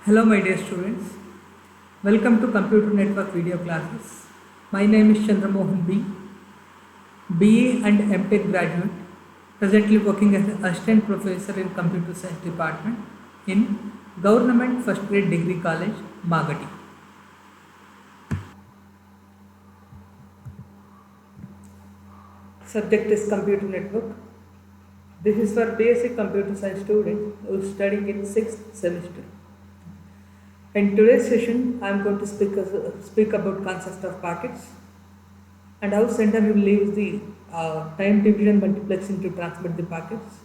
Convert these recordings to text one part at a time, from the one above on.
Hello, my dear students. Welcome to Computer Network video classes. My name is Chandramohan B. BA and MTech graduate, presently working as an assistant professor in Computer Science Department in Government First Grade Degree College, Magadi. Subject is Computer Network. This is for basic computer science students who are studying in 6th semester. In today's session, I am going to speak about concept of packets and how sender will use the time division multiplexing to transmit the packets.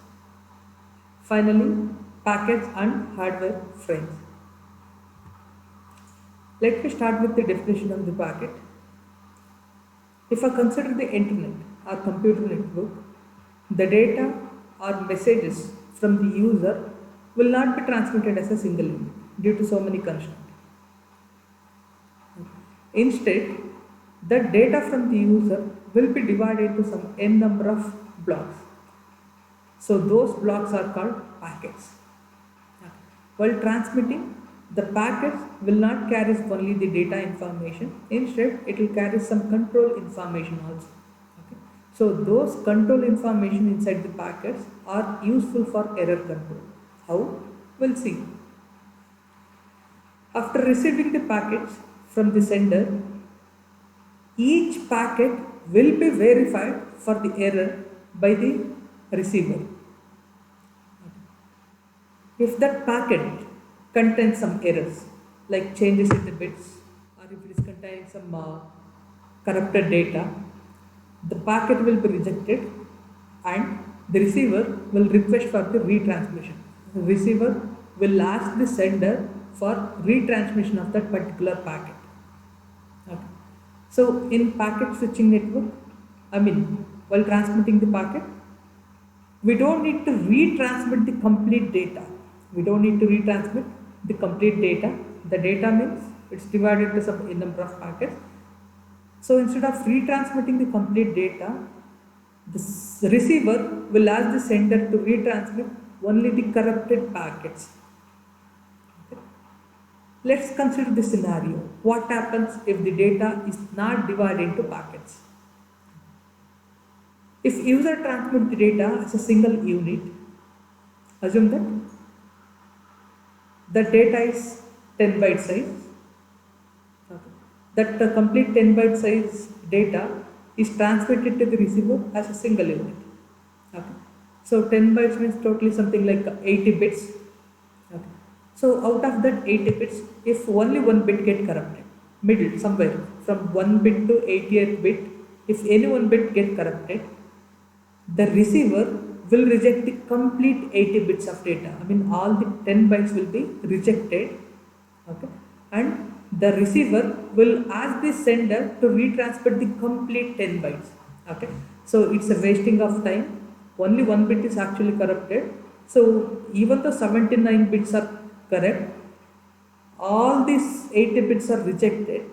Finally, packets and hardware frames. Let me start with the definition of the packet. If I consider the internet or computer network, the data or messages from the user will not be transmitted as a single unit due to so many constraints. Instead, the data from the user will be divided into some n number of blocks. So those blocks are called packets. While transmitting, the packets will not carry only the data information. Instead, it will carry some control information also. So those control information inside the packets are useful for error control. How? We'll see. After receiving the packets from the sender, each packet will be verified for the error by the receiver. If that packet contains some errors like changes in the bits, or if it is containing some corrupted data, the packet will be rejected and the receiver will request for the retransmission. The receiver will ask the sender for retransmission of that particular packet. Okay. So in packet switching network, while transmitting the packet, we don't need to retransmit the complete data. We don't need to retransmit the complete data. The data means it's divided into some number of packets. So instead of retransmitting the complete data, the receiver will ask the sender to retransmit only the corrupted packets. Okay. Let's consider this scenario. What happens if the data is not divided into packets? If user transmits the data as a single unit, assume that the data is 10 byte size. That the complete 10 byte size data is transmitted to the receiver as a single unit. Okay. So 10 bytes means totally something like 80 bits. Okay. So out of that 80 bits, if only one bit get corrupted, middle somewhere from 1 bit to 80th bit, if any one bit get corrupted, the receiver will reject the complete 80 bits of data. All the 10 bytes will be rejected. Okay. And the receiver will ask the sender to retransmit the complete 10 bytes. Okay. So it's a wasting of time. Only one bit is actually corrupted. So even though 79 bits are correct, all these 80 bits are rejected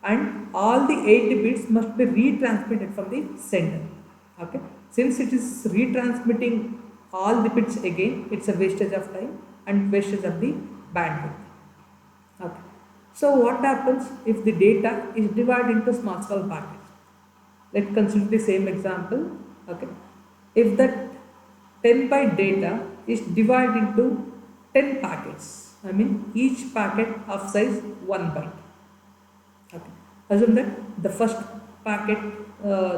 and all the 80 bits must be retransmitted from the sender. Okay. Since it is retransmitting all the bits again, it's a wastage of time and wastage of the bandwidth. Okay. So what happens if the data is divided into small packets? Let's consider the same example. Okay. If that 10 byte data is divided into 10 packets, each packet of size 1 byte. Okay. Assume that the first packet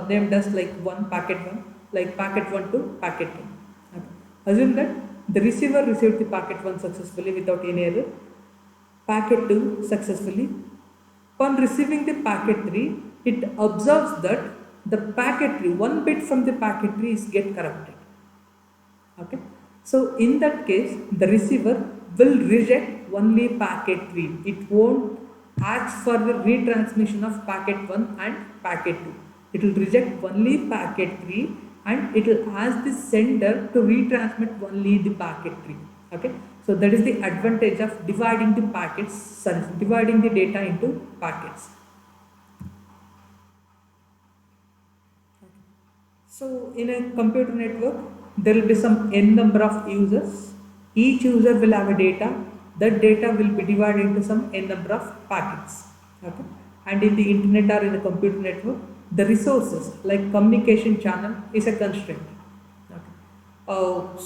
named as like packet 1, like packet 1 to packet 10. Okay. Assume that the receiver received the packet 1 successfully without any error, packet 2 successfully. Upon receiving the packet 3, it observes that the packet 3, one bit from the packet 3 is get corrupted. Okay. So in that case, the receiver will reject only packet 3. It won't ask for the retransmission of packet 1 and packet 2. It will reject only packet 3 and it will ask the sender to retransmit only the packet 3. Okay. So that is the advantage of dividing the dividing the data into packets. So in a computer network, there will be some n number of users. Each user will have a data that data will be divided into some n number of packets. Okay, and in the internet or in the computer network, the resources like communication channel is a constraint. Okay.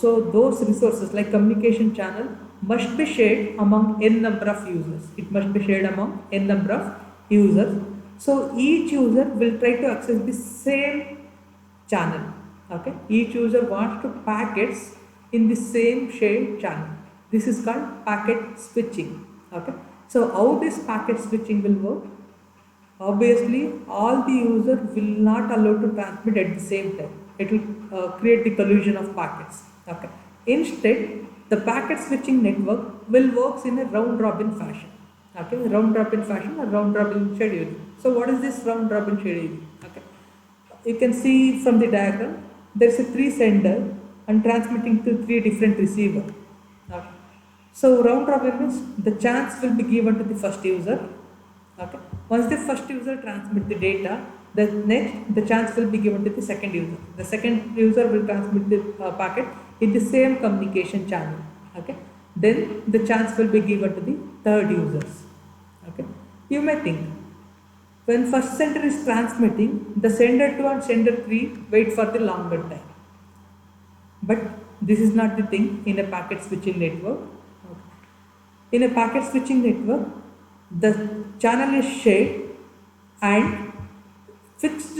So those resources like communication channel must be shared among n number of users. It must be shared among n number of users. So each user will try to access the same channel. Okay, each user wants to packets in the same shared channel. This is called packet switching. Okay, so how this packet switching will work? Obviously, all the user will not allow to transmit at the same time. It will create the collision of packets. Okay, instead, the packet switching network will work in a round robin fashion. Okay, round robin fashion or round robin scheduling. So what is this round robin scheduling? Okay, you can see from the diagram, there is a 3 sender and transmitting to 3 different receiver. Okay. So round robin means the chance will be given to the first user. Okay. Once the first user transmit the data, the chance will be given to the second user. The second user will transmit the packet in the same communication channel. Okay. Then the chance will be given to the third users. Okay. You may think, when first sender is transmitting, the sender 2 and sender 3 wait for the longer time. But this is not the thing in a packet switching network. In a packet switching network, the channel is shared and fixed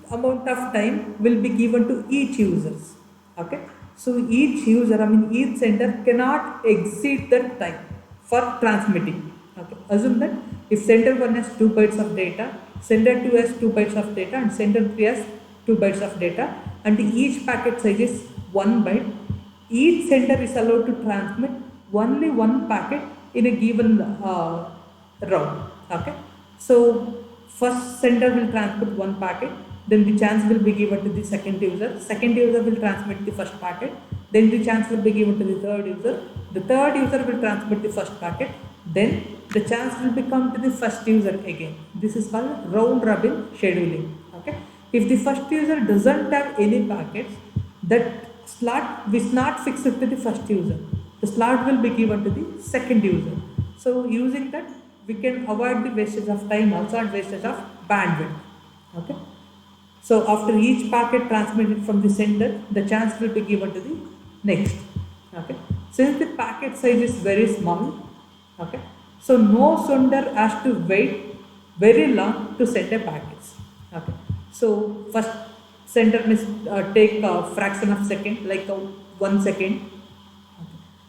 amount of time will be given to each users. Okay, so each user, each sender cannot exceed that time for transmitting. Okay, assume that if sender 1 has 2 bytes of data, sender 2 has 2 bytes of data, and sender 3 has 2 bytes of data, and each packet size is 1 byte. Each sender is allowed to transmit only one packet in a given round. Okay, so first sender will transmit one packet, then the chance will be given to the second user. Second user will transmit the first packet, then the chance will be given to the third user. The third user will transmit the first packet, then the chance will become to the first user again. This is called round robin scheduling. Okay, if the first user doesn't have any packets, that slot is not fixed to the first user. The slot will be given to the second user. So using that, we can avoid the wastage of time also and wastage of bandwidth. Okay. So after each packet transmitted from the sender, the chance will be given to the next. Okay. Since the packet size is very small, okay, so no sender has to wait very long to send a packets. Okay. So first sender must take a fraction of second, like 1 second.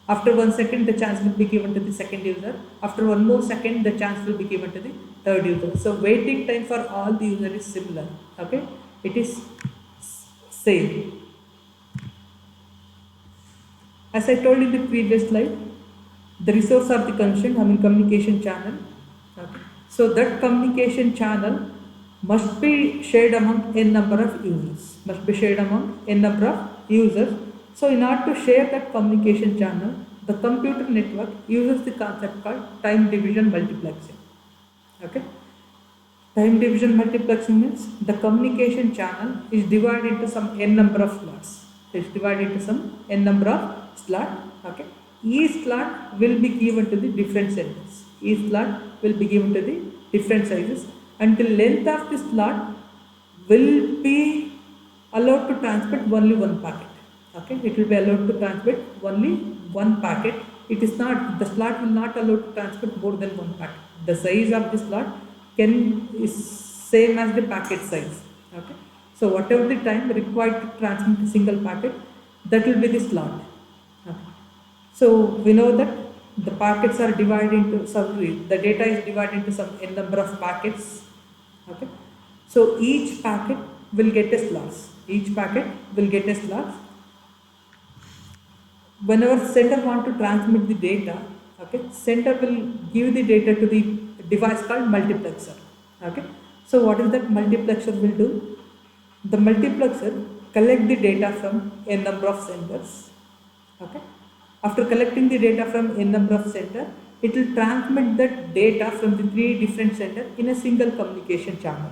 After 1 second, the chance will be given to the second user. After 1 more second, the chance will be given to the third user. So waiting time for all the user is similar. Okay, it is same. As I told in the previous slide, the resource of the connection, communication channel. Okay. So that communication channel must be shared among n number of users. Must be shared among n number of users. So in order to share that communication channel, the computer network uses the concept called time division multiplexing. Okay. Time division multiplexing means the communication channel is divided into some n number of slots. It's divided into some n number of slots. Okay. Each slot will be given to the different senders. Each slot will be given to the different sizes, and the length of the slot will be allowed to transmit only one packet. Okay, it will be allowed to transmit only one packet. It is not, the slot will not allow to transmit more than one packet. The size of the slot is same as the packet size. Okay, so whatever the time required to transmit a single packet, that will be the slot. Okay. So we know that the packets are divided into the data is divided into some n number of packets. Okay, so each packet will get a slot. Each packet will get a slot. Whenever sender want to transmit the data, okay, sender will give the data to the device called multiplexer. Okay, so what is that multiplexer will do? The multiplexer collect the data from a number of senders. Okay, after collecting the data from a number of senders, it will transmit that data from the 3 different senders in a single communication channel.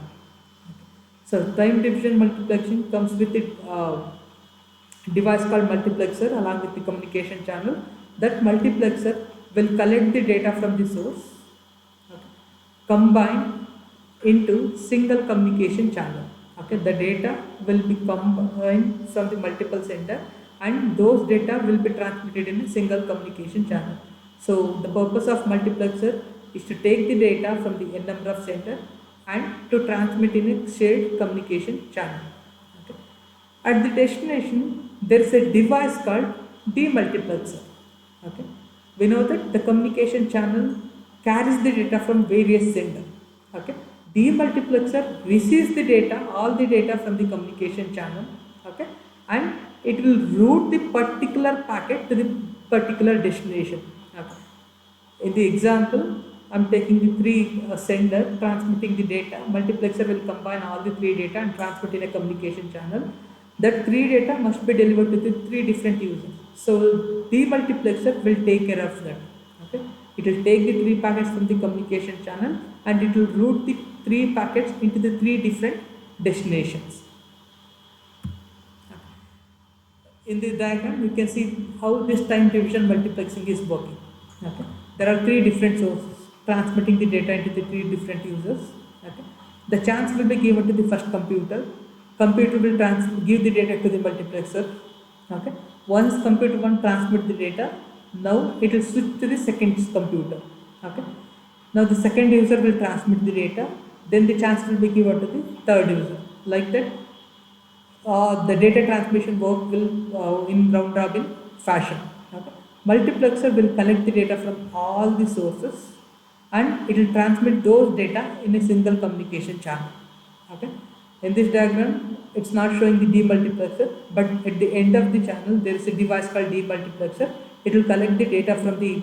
So time division multiplexing comes with it. Device called multiplexer along with the communication channel. That multiplexer will collect the data from the source, okay, combine into single communication channel. Okay, the data will be combined from the multiple sender, and those data will be transmitted in a single communication channel. So the purpose of multiplexer is to take the data from the n number of sender and to transmit in a shared communication channel. Okay. At the destination, there is a device called demultiplexer. Okay. We know that the communication channel carries the data from various senders. Okay. Demultiplexer receives the data, all the data from the communication channel. Okay. And it will route the particular packet to the particular destination. Okay. In the example, I'm taking the three sender transmitting the data. Multiplexer will combine all the three data and transmit in a communication channel. That three data must be delivered to the three different users. So demultiplexer will take care of that. Okay, it will take the three packets from the communication channel and it will route the three packets into the three different destinations. In the diagram, you can see how this time division multiplexing is working. Okay. There are three different sources transmitting the data into the three different users. Okay. The chance will be given to the first computer. Computer will give the data to the multiplexer. Okay. Once computer 1 transmit the data, now it will switch to the second computer. Okay. Now the second user will transmit the data, then the chance will be given to the third user. Like that, the data transmission work will in round robin fashion. Okay. Multiplexer will collect the data from all the sources and it will transmit those data in a single communication channel. Okay. In this diagram, it's not showing the demultiplexer, but at the end of the channel, there is a device called demultiplexer. It will collect the data from the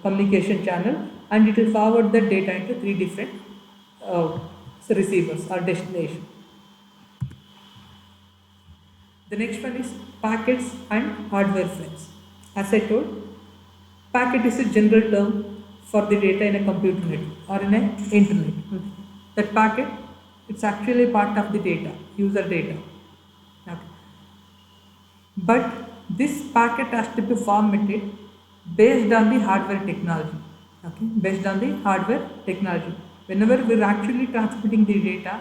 communication channel and it will forward that data into three different receivers or destination. The next one is packets and hardware frames. As I told, packet is a general term for the data in a computer network or in an internet. That packet, it's actually part of the data, user data. Okay. But this packet has to be formatted based on the hardware technology. Okay, based on the hardware technology. Whenever we're actually transmitting the data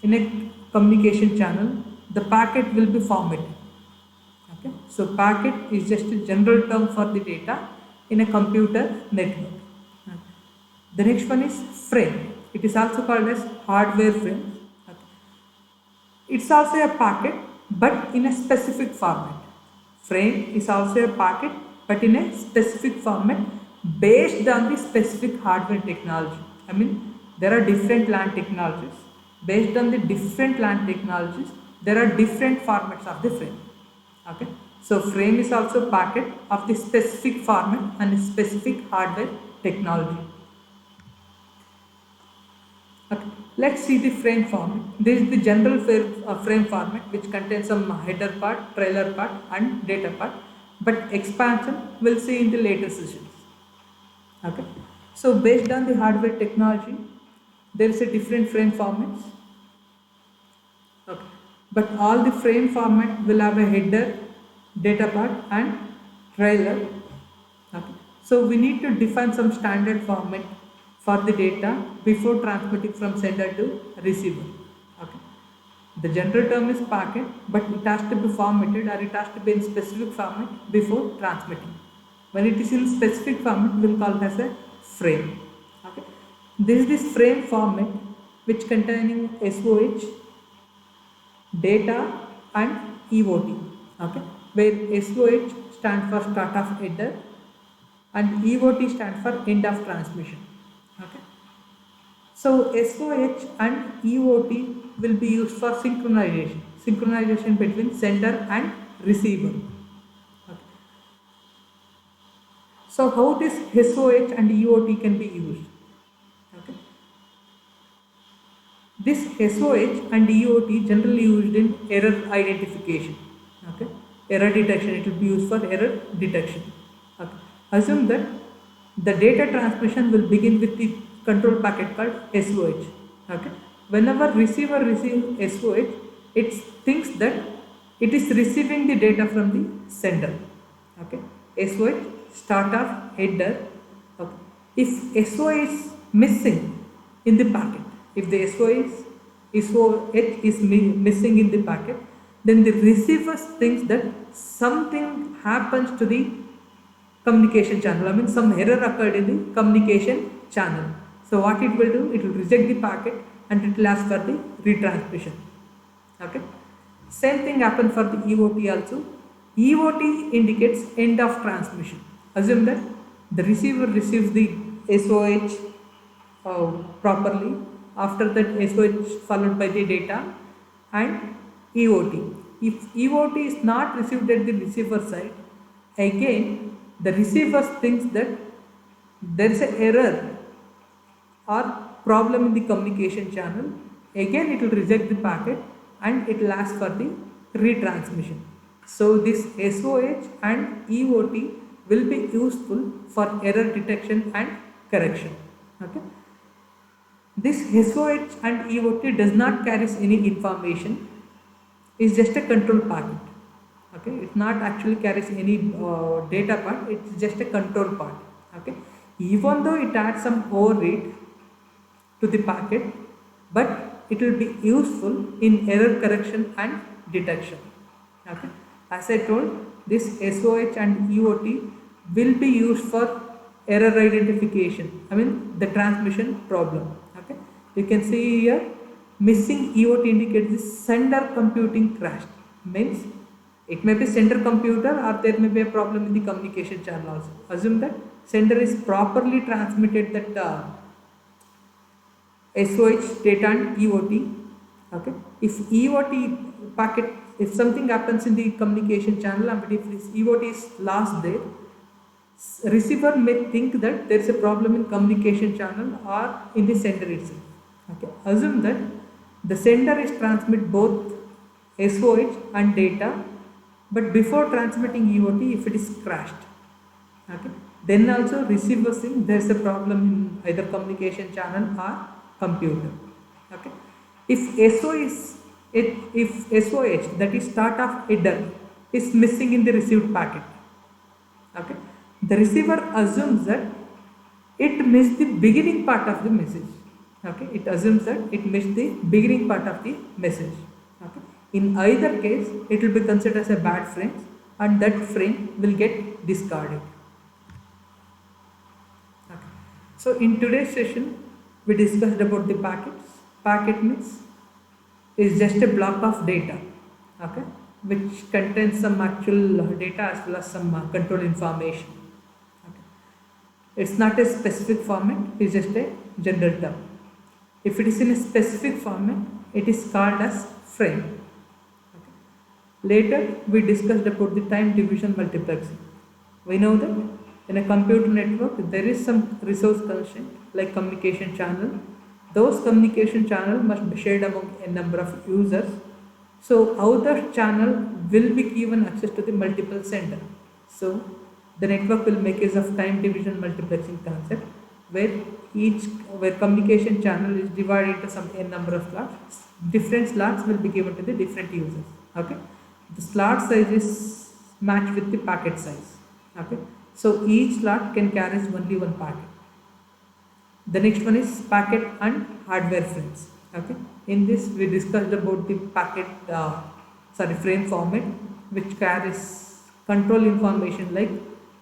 in a communication channel, the packet will be formatted. Okay, so packet is just a general term for the data in a computer network. Okay. The next one is frame. It is also called as hardware frame. Okay. It's also a packet but in a specific format. Frame is also a packet but in a specific format based on the specific hardware technology. I mean, there are different LAN technologies. Based on the different LAN technologies, there are different formats of the frame. Okay, so frame is also packet of the specific format and specific hardware technology. Okay, let's see the frame format. This is the general frame format which contains some header part, trailer part and data part, but expansion we'll see in the later sessions. Okay, so based on the hardware technology, there is a different frame formats. Okay. But all the frame format will have a header, data part and trailer. Okay. So we need to define some standard format for the data before transmitting from sender to receiver. Okay. The general term is packet, but it has to be formatted or it has to be in specific format before transmitting. When it is in specific format, we will call it as a frame. Okay. This is this frame format which containing SOH, data and EOT. Okay, where SOH stands for start of header and EOT stands for end of transmission. Okay, so SOH and EOT will be used for synchronization between sender and receiver. Okay. So how this SOH and EOT can be used? Okay. This SOH and EOT generally used in error identification. Okay. Error detection, it will be used for error detection. Okay. Assume that the data transmission will begin with the control packet called SOH. Okay. Whenever receiver receives SOH, it thinks that it is receiving the data from the sender. Okay. SOH start of header. Okay. If SOH is missing in the packet, if the SOH is missing in the packet, then the receiver thinks that something happens to the communication channel. I mean, some error occurred in the communication channel. So what it will do, it will reject the packet and it will ask for the retransmission. Okay. Same thing happened for the EOT also. EOT indicates end of transmission. Assume that the receiver receives the SOH properly. After that, SOH followed by the data and EOT. If EOT is not received at the receiver side, again the receiver thinks that there is an error or problem in the communication channel. Again it will reject the packet and it will ask for the retransmission. So this SOH and EOT will be useful for error detection and correction. Okay. This SOH and EOT does not carry any information. It's just a control packet. Okay, it not actually carries any data part. It's just a control part. Okay, even though it adds some overread to the packet, but it will be useful in error correction and detection. Okay, as I told, this SOH and EOT will be used for error identification. I mean the transmission problem. Okay, you can see here missing EOT indicates the sender computing crashed. Means it may be sender computer or there may be a problem in the communication channel also. Assume that sender is properly transmitted that SOH data and EOT. Okay. If EOT packet, if something happens in the communication channel and if this EOT is lost there, receiver may think that there is a problem in communication channel or in the sender itself. Okay. Assume that the sender is transmit both SOH and data, but before transmitting EOT, if it is crashed, okay, then also receiver think there is a problem in either communication channel or computer. Okay. If SOH, that is start of header, is missing in the received packet, okay, the receiver assumes that it missed the beginning part of the message. Okay, it assumes that it missed the beginning part of the message. Okay. In either case, it will be considered as a bad frame and that frame will get discarded. Okay. So in today's session, we discussed about the packets. Packet means is just a block of data, okay, which contains some actual data as well as some control information. Okay. It's not a specific format, it's just a general term. If it is in a specific format, it is called as frame. Later, we discussed about the time division multiplexing. We know that in a computer network, there is some resource constraint like communication channel. Those communication channels must be shared among a number of users. So, other channel will be given access to the multiple sender. So, the network will make use of time division multiplexing concept where communication channel is divided into some n number of slots. Different slots will be given to the different users. Okay. The slot size is matched with the packet size. Okay. So each slot can carry only one packet. The next one is packet and hardware frames. Okay. In this we discussed about the packet frame format which carries control information like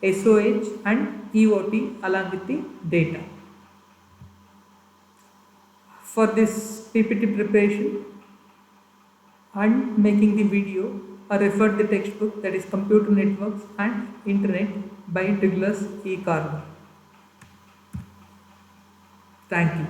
SOH and EOT along with the data. For this PPT preparation and making the video, I referred the textbook, that is Computer Networks and Internet by Douglas E. Carver. Thank you.